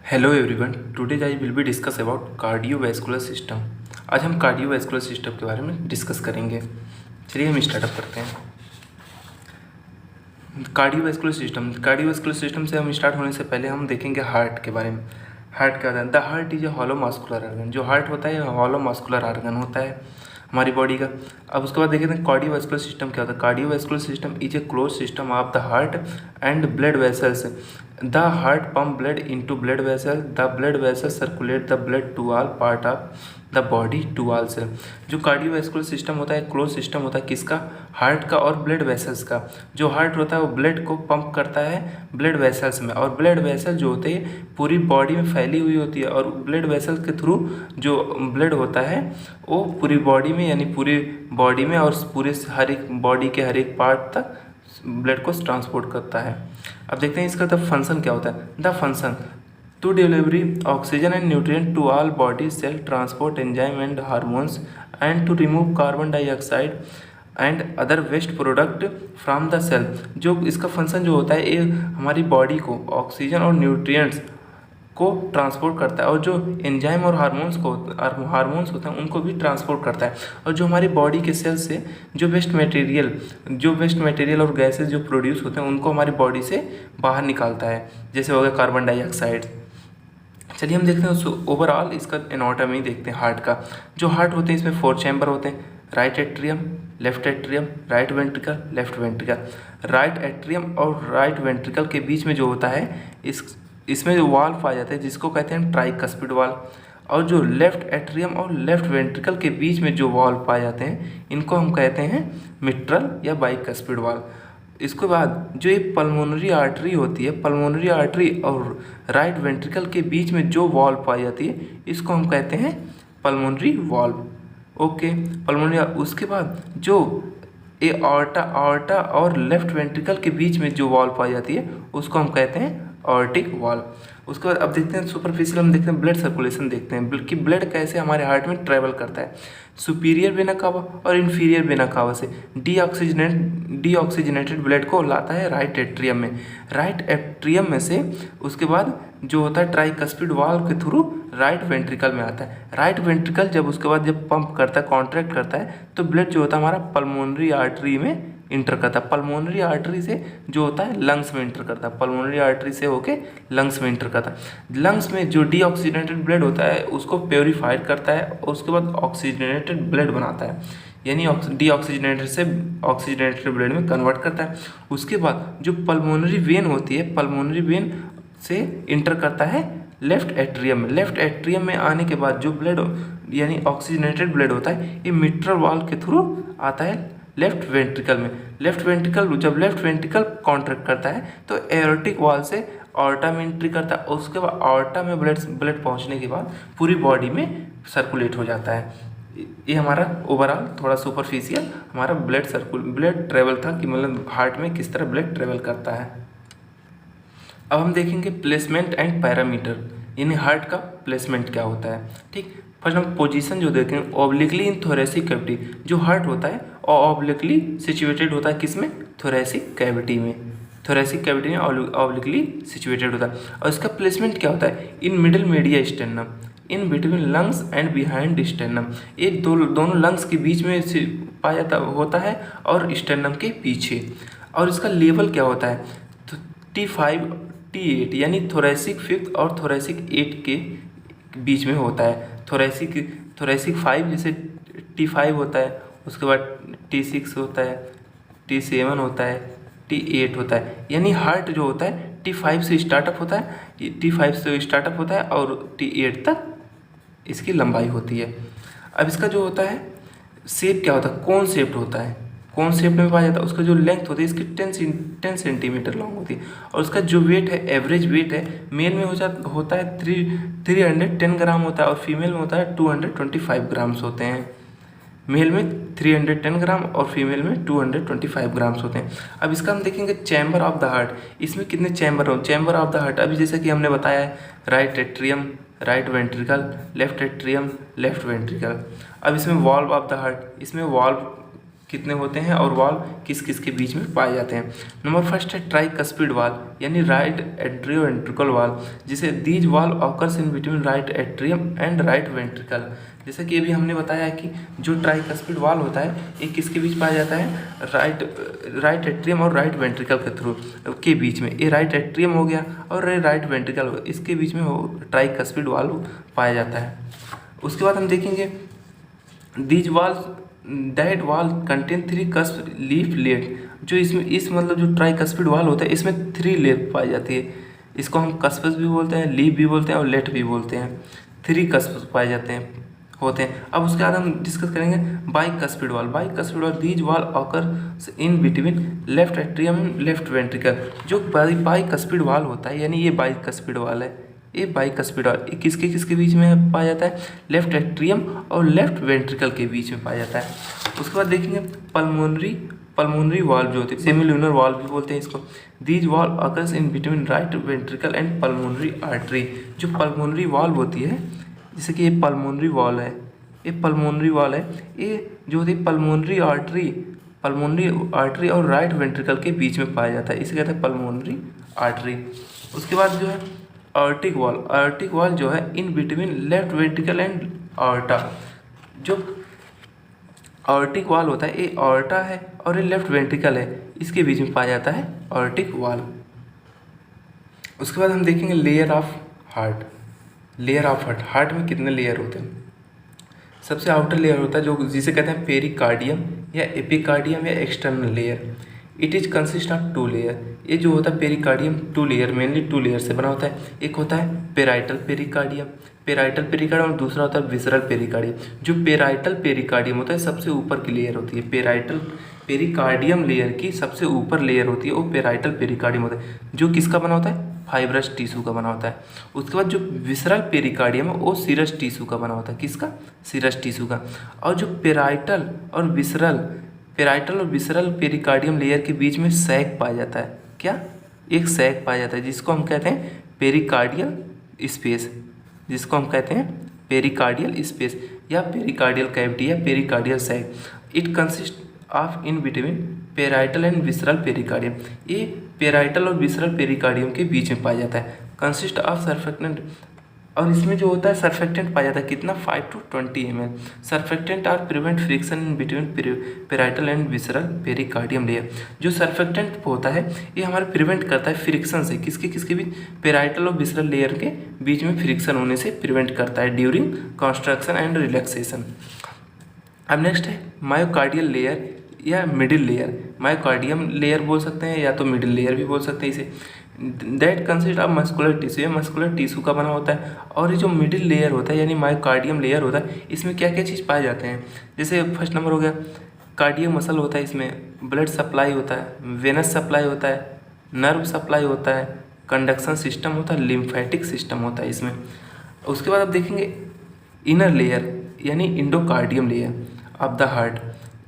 Hello everyone, today I will be discuss about cardiovascular system. आज हम cardiovascular system के बारे में डिस्कस करेंगे। चलिए हम स्टार्टअप करते हैं। कार्डियोवैस्कुलर सिस्टम से हम स्टार्ट होने से पहले हम देखेंगे हार्ट के बारे में। हार्ट क्या होता है? The heart is a hollow muscular organ. जो हार्ट होता है हॉलो मस्कुलर आर्गन होता है हमारी बॉडी का। अब उसके बाद देखें कार्डियोवैस्कुलर सिस्टम क्या होता है। Cardiovascular system is a close system of the heart and blood vessels. The heart pump blood into blood vessel. The blood vessel circulate the blood to all part of the body to all cell. जो cardiovascular system होता है close system होता है किसका? Heart का और blood vessels का। जो हार्ट होता है वो ब्लड को पंप करता है ब्लड वेसल्स में, और ब्लड वेसल जो होते हैं पूरी बॉडी में फैली हुई होती है, और ब्लड वेसल के थ्रू जो ब्लड होता है वो पूरी बॉडी में, यानी पूरी बॉडी में और पूरे हर एक बॉडी के हर एक पार्ट तक ब्लड को ट्रांसपोर्ट करता है। अब देखते हैं इसका द फंक्शन क्या होता है। The function to delivery oxygen and nutrient to all body cell, transport enzyme and hormones, and to remove carbon dioxide and other waste product from the cell. जो इसका फंक्शन जो होता है ये हमारी बॉडी को ऑक्सीजन और न्यूट्रिएंट्स को ट्रांसपोर्ट करता है, और जो एंजाइम और हार्मोन्स होते हैं उनको भी ट्रांसपोर्ट करता है। और जो हमारी बॉडी के सेल से जो वेस्ट मटेरियल और गैसेज जो प्रोड्यूस होते हैं उनको हमारी बॉडी से बाहर निकालता है, जैसे हो गया कार्बन डाइऑक्साइड। चलिए हम देखते हैं ओवरऑल इसका एनाटॉमी देखते हैं हार्ट का। जो हार्ट होते हैं इसमें 4 चैम्बर होते हैं। Right atrium, left atrium, right ventricle, left ventricle. Right atrium और राइट वेंट्रिकल के बीच में जो होता है इसमें जो वाल्व पाया जाता है जिसको कहते हैं ट्राइकस्पिड वाल्व। और जो लेफ्ट एट्रियम और लेफ्ट वेंट्रिकल के बीच में जो वाल्व पाए जाते हैं इनको हम कहते हैं मिट्रल या बाइकस्पिड वाल्व। इसके बाद जो ये पल्मोनरी आर्टरी होती है, पल्मोनरी आर्टरी और राइट वेंट्रिकल के बीच में जो वाल्व पाई जाती है इसको हम कहते हैं पल्मोनरी वाल्व। Okay, pulmonary. उसके बाद जो ये आर्टा और लेफ्ट वेंट्रिकल के बीच में जो वाल्व पाई जाती है उसको हम कहते हैं ऑर्टिक वाल्व। उसके बाद अब देखते हैं सुपरफिशियल, हम देखते हैं ब्लड सर्कुलेशन देखते हैं कि ब्लड कैसे हमारे हार्ट में ट्रेवल करता है। सुपीरियर वेना कावा और इन्फीरियर वेना कावा से डीऑक्सीजनेटेड ब्लड को लाता है राइट एट्रियम में। राइट एट्रियम में से उसके बाद जो होता है ट्राइकस्पिड वाल्व के थ्रू राइट वेंट्रिकल में आता है। राइट वेंट्रिकल जब पंप करता है, कॉन्ट्रैक्ट करता है, तो ब्लड जो होता है हमारा पल्मोनरी आर्टरी में इंटर करता है। पल्मोनरी आर्टरी से जो होता है लंग्स में इंटर करता है। पल्मोनरी आर्टरी से होके लंग्स में इंटर करता है। लंग्स में जो डीऑक्सीजनेटेड ब्लड होता है उसको प्योरीफाइड करता है और उसके बाद ऑक्सीजनेटेड ब्लड बनाता है, यानी डीऑक्सीजनेटेड से ऑक्सीजनेटेड ब्लड में कन्वर्ट करता है। उसके बाद जो पल्मोनरी वेन होती है, पल्मोनरी वेन से इंटर करता है लेफ्ट एट्रियम में। लेफ्ट एट्रियम में आने के बाद जो ब्लड यानी ऑक्सीजनेटेड ब्लड होता है ये मिट्रल वाल्व के थ्रू आता है लेफ्ट वेंट्रिकल में। जब लेफ्ट वेंट्रिकल कॉन्ट्रैक्ट करता है तो एओर्टिक वाल्व से ऑर्टा में एंट्री करता है, और उसके बाद ऑर्टा में ब्लड पहुंचने के बाद पूरी बॉडी में सर्कुलेट हो जाता है। ये हमारा ओवरऑल थोड़ा सुपरफिशियल हमारा ब्लड ट्रेवल था कि मतलब हार्ट में किस तरह ब्लड ट्रेवल करता है। अब हम देखेंगे प्लेसमेंट एंड पैरामीटर, यानी हार्ट का प्लेसमेंट क्या होता है। ठीक, फर्स्ट हम पोजीशन जो देखें ऑब्लिकली इन थोरेसिक कैविटी। जो हार्ट होता है और ऑब्लिकली सिचुएटेड होता है किसमें? थोरेसिक कैविटी में। थोरेसिक कैविटी में ऑब्लिकली सिचुएटेड होता है। और इसका प्लेसमेंट क्या होता है? In middle mediastinum, in between lungs and behind sternum. एक दोनों लंग्स के बीच में पाया जाता होता है और स्टेनम के पीछे। और इसका लेवल क्या होता है? तो T5 T8 यानी थोरेसिक 5th और थोरेसिक 8 के बीच में होता है। थोरेसिक 5 जैसे T5 होता है, उसके बाद T6 होता है, T7 होता है, T8 होता है। यानी हार्ट जो होता है T5 से स्टार्टअप होता है, और T8 तक इसकी लंबाई होती है। अब इसका जो होता है शेप क्या होता है? कौन शेप्ड होता है, कौन शेप में पाया जाता है? उसका जो लेंथ होती है इसकी 10 सेंटीमीटर लॉन्ग होती है, और उसका जो वेट है, एवरेज वेट है, मेल में होता है 310 ग्राम होता है, और फीमेल में होता है 225 ग्राम्स होते हैं। मेल में 310 ग्राम और फीमेल में 225 ग्राम्स होते हैं। अब इसका हम देखेंगे चैम्बर ऑफ द हार्ट, इसमें कितने चैम्बर हो? चैम्बर ऑफ द हार्ट अभी जैसे कि हमने बताया है right atrium, right ventricle, left atrium, left ventricle. अब इसमें वॉल्व ऑफ द हार्ट, इसमें वॉल्व कितने होते हैं और वाल्व किस किस के बीच में पाए जाते हैं। नंबर फर्स्ट है ट्राइकस्पिड वाल्व यानी राइट एट्रियोवेंट्रिकल वाल्व, जिसे these valve occurs in between right atrium and right ventricle. जैसे कि अभी हमने बताया है कि जो ट्राइकस्पिड वाल्व होता है ये किसके बीच पाया जाता है, राइट एट्रियम और राइट वेंट्रिकल के थ्रू के बीच में। ये राइट एट्रियम हो गया और राइट वेंट्रिकल हो गया, इसके बीच में ट्राइकस्पिड वाल्व पाया जाता है। उसके बाद हम देखेंगे these valve that valve contain 3 cusp leaflet, जो इसमें मतलब जो ट्राइकस्पिड वाल्व होता है इसमें 3 लेफ पाई जाती है। इसको हम कस्पस भी बोलते हैं, लीफ भी बोलते हैं और लेट भी बोलते हैं। 3 कस्प पाए जाते हैं होते हैं। अब उसके बाद हम डिस्कस करेंगे bicuspid valve. Bicuspid valve these valve occur in between left atrium left ventricle. जो बाइकस्पिड वाल्व होता है यानी ये बाइकस्पिड वाल्व है, ये बाइकस्पिड वाल्व ये किसके बीच में पाया जाता है, लेफ्ट एट्रियम और लेफ्ट वेंट्रिकल के बीच में पाया जाता है। उसके बाद देखेंगे पल्मोनरी वाल्व जो होती है, सेमिल्यूनर वाल्व भी बोलते हैं इसको। These valve occurs in between right ventricle and pulmonary artery. जो पल्मोनरी वाल्व होती है, जैसे कि ये पल्मोनरी वाल्व है, ये पल्मोनरी वाल्व है, ये जो होती है पल्मोनरी आर्टरी और राइट वेंट्रिकल के बीच में पाया जाता है, इसे कहते हैं पल्मोनरी आर्टरी। उसके बाद जो है आर्टिक वाल्व जो है in between left ventricle and aorta. जो आर्टिक वाल्व होता है ये आर्टा है और ये लेफ्ट वेंट्रिकल है, इसके बीच में पाया जाता है आर्टिक वाल्व। उसके बाद हम देखेंगे लेयर ऑफ हार्ट। हार्ट में कितने लेयर होते हैं। सबसे आउटर लेयर होता है जो जिसे कहते हैं पेरिकार्डियम या एपिकार्डियम या external layer. It is consist of 2 layer. ये जो होता है पेरिकार्डियम 2 लेयर, मेनली 2 लेयर से बना होता है। एक होता है पेराइटल पेरिकार्डियम और दूसरा होता है विसरल पेरिकार्डियम। जो पेराइटल पेरिकार्डियम होता है सबसे ऊपर की लेयर होती है। पेराइटल पेरिकार्डियम लेयर की सबसे ऊपर लेयर होती है वो पेराइटल पेरिकार्डियम होता है, जो किसका बना होता है, फाइब्रस टिश्यू का बना होता है। उसके बाद जो विसरल पेरिकार्डियम है वो सीरस टिश्यू का बना होता है, किसका, सीरस टिश्यू का। और जो पेराइटल और विसरल पेरिकार्डियम लेयर के बीच में सैक पाया जाता है, क्या, एक सैक पाया जाता है जिसको हम कहते हैं पेरिकार्डियल स्पेस, या पेरिकार्डियल कैविटी या pericardial sac. It consist of in between parietal and visceral pericardium. ये पेराइटल और विसरल पेरिकार्डियम के बीच में पाया जाता है। कंसिस्ट ऑफ सर्फेक्टेंट, और इसमें जो होता है सर्फेक्टेंट पाया जाता है कितना, 5 to 20 ml। Surfactant are prevent friction in between parietal and visceral pericardium layer. जो सर्फेक्टेंट होता है ये हमारे प्रिवेंट करता है फ्रिक्शन से, किसके बीच, पेराइटल और विसरल लेयर के बीच में फ्रिक्शन होने से प्रिवेंट करता है ड्यूरिंग कंस्ट्रक्शन एंड रिलैक्सेशन। अब नेक्स्ट है मायोकार्डियल लेयर या मिडिल लेयर। मायोकार्डियम लेयर बोल सकते हैं या तो मिडिल लेयर भी बोल सकते हैं इसे। That consist of muscular tissue, ये मस्कुलर टिश्यू का बना होता है। और ये जो मिडिल लेयर होता है यानी मायोकार्डियम लेयर होता है, इसमें क्या क्या चीज़ पाए जाते हैं। जैसे फर्स्ट नंबर हो गया कार्डियो मसल होता है, इसमें ब्लड सप्लाई होता है, वेनस सप्लाई होता है, नर्व सप्लाई होता है, कंडक्शन सिस्टम होता है, लिम्फेटिक सिस्टम होता है इसमें। उसके बाद आप देखेंगे इनर लेयर यानी endocardium layer of the heart.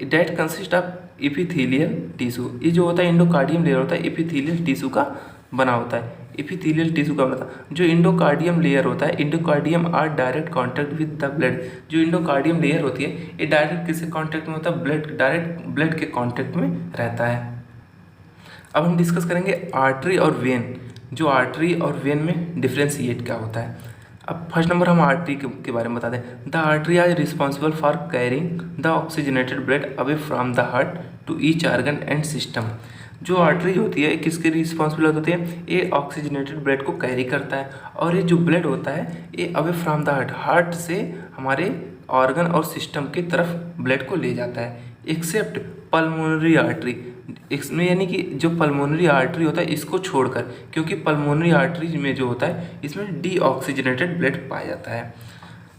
That consist of epithelial tissue. ये जो होता है इंडोकार्डियम लेयर होता है इपिथेलियल टिश्यू का बना होता है, इपिथेलियल टिश्यू का बना। जो इंडोकार्डियम लेयर होता है, endocardium are direct contact with the blood. जो इंडोकार्डियम लेयर होती है ये डायरेक्ट किससे कांटेक्ट में होता है, ब्लड, डायरेक्ट ब्लड के कांटेक्ट में रहता है। अब हम डिस्कस करेंगे आर्टरी और वेन। जो आर्टरी और वेन में डिफ्रेंशिएट क्या होता है। अब फर्स्ट नंबर हम आर्टरी के बारे में बता दें। The artery are responsible for carrying the oxygenated blood away from the heart to each organ and system. जो आर्टरी होती है किसके रिस्पॉन्सिबल होती है, ये ऑक्सीजनेटेड ब्लड को कैरी करता है। और ये जो ब्लड होता है ये अवे फ्रॉम द हार्ट से हमारे ऑर्गन और सिस्टम की तरफ ब्लड को ले जाता है, एक्सेप्ट पल्मोनरी आर्टरी। इसमें यानी कि जो पल्मोनरी आर्टरी होता है इसको छोड़कर, क्योंकि पल्मोनरी आर्टरी में जो होता है इसमें डीऑक्सीजनेटेड ब्लड पाया जाता है।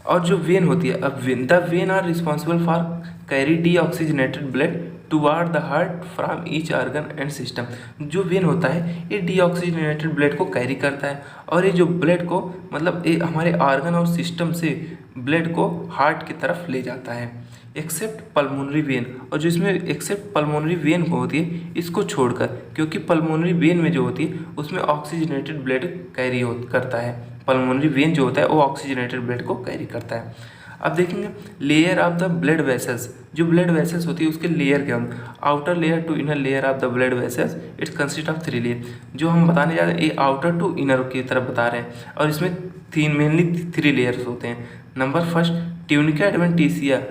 और जो वेन होती है, अब vein, the vein are responsible for carry deoxygenated blood toward the heart from each organ and system. जो वेन होता है ये डीऑक्सीजनेटेड ब्लड को कैरी करता है और ये जो ब्लड को मतलब ये हमारे ऑर्गन और सिस्टम से ब्लड को हार्ट की तरफ ले जाता है, एक्सेप्ट पल्मोनरी वेन। और जो इसमें एक्सेप्ट पल्मोनरी वेन को होती है इसको छोड़कर, क्योंकि पल्मोनरी वेन में जो होती है उसमें ऑक्सीजनेटेड ब्लड कैरी करता है। पल्मोनरी वेन जो होता है वो ऑक्सीजनेटेड ब्लड को कैरी करता है। अब देखेंगे layer of the blood vessels, जो ब्लड वेसल्स होती है उसके लेयर क्या होंगे, outer layer to inner layer of the blood vessels it's consist of 3 layer. जो हम बताने जा रहे हैं ये आउटर टू इनर की तरफ बता रहे हैं, और इसमें मेनली 3 लेयर्स होते हैं। Number first tunica adventitia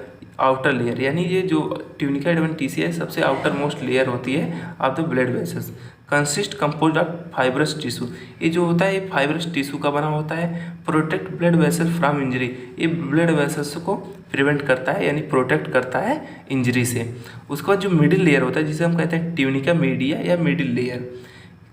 outer layer, यानी ये जो ट्यूनिका एडवेंटिशिया सबसे आउटर मोस्ट लेयर होती है of the blood vessels, consist compose of fibrous tissue. ये जो होता है ये फाइब्रस टिश्यू का बना होता है। Protect blood vessel from injury, ये ब्लड वेसल्स को प्रिवेंट करता है यानी प्रोटेक्ट करता है इंजरी से। उसके बाद जो मिडिल लेयर होता है जिसे हम कहते हैं ट्यूनिका मीडिया या middle layer,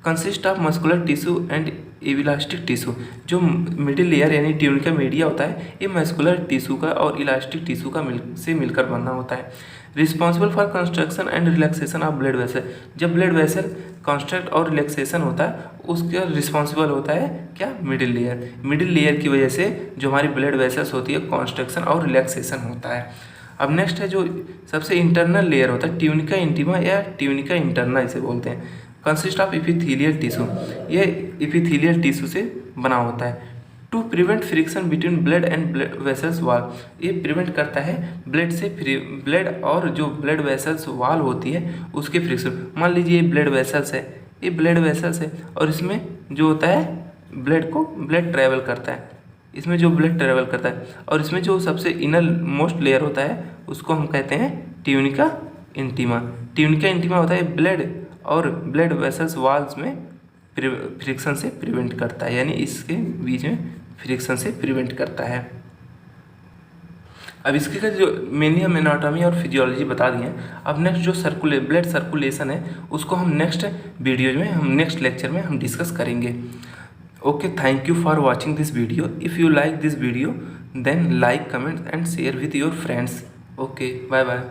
consist of muscular tissue and elastic tissue. जो मिडिल लेयर यानी ट्यूनिका मीडिया होता है ये मस्कुलर टिश्यू का और इलास्टिक टिश्यू का मिलकर बना होता है। Responsible for construction and relaxation of blood vessel, जब ब्लड वेसल कंस्ट्रक्ट और रिलैक्सेशन होता है उसका रिस्पॉन्सिबल होता है क्या, मिडिल लेयर। मिडिल लेयर की वजह से जो हमारी ब्लड वेसल्स होती है कंस्ट्रक्शन और रिलैक्सेशन होता है। अब नेक्स्ट है जो सबसे इंटरनल लेयर होता है ट्यूनिका इंटीमा या ट्यूनिका इंटरना इसे बोलते हैं, कंसिस्ट ऑफ इपिथेलियल टिश्यू, ये इपिथेलियल टिश्यू से बना होता है। To prevent friction between blood and vessels wall, ये प्रिवेंट करता है ब्लड और जो ब्लड वेसल्स वाल होती है उसके फ्रिक्शन। मान लीजिए ये ब्लड वेसल्स है, ये ब्लड वेसल्स है और इसमें जो होता है ब्लड ट्रैवल करता है, इसमें जो ब्लड ट्रैवल करता है, और इसमें जो सबसे इनर मोस्ट लेयर होता है उसको हम कहते हैं ट्यूनिका इंटीमा। ट्यूनिका इंटीमा होता है ब्लड और ब्लड वेसल्स वाल्स में फ्रिक्शन से प्रिवेंट करता है, यानी इसके बीच में फ्रिक्शन से प्रिवेंट करता है। अब इसके जो मेनली हम एनाटॉमी और फिजियोलॉजी बता दिए हैं। अब नेक्स्ट जो ब्लड सर्कुलेशन है उसको हम नेक्स्ट वीडियो में नेक्स्ट लेक्चर में हम डिस्कस करेंगे। Okay, thank you for watching this video. If you like this video then like, comment and share with your friends. Okay, bye bye.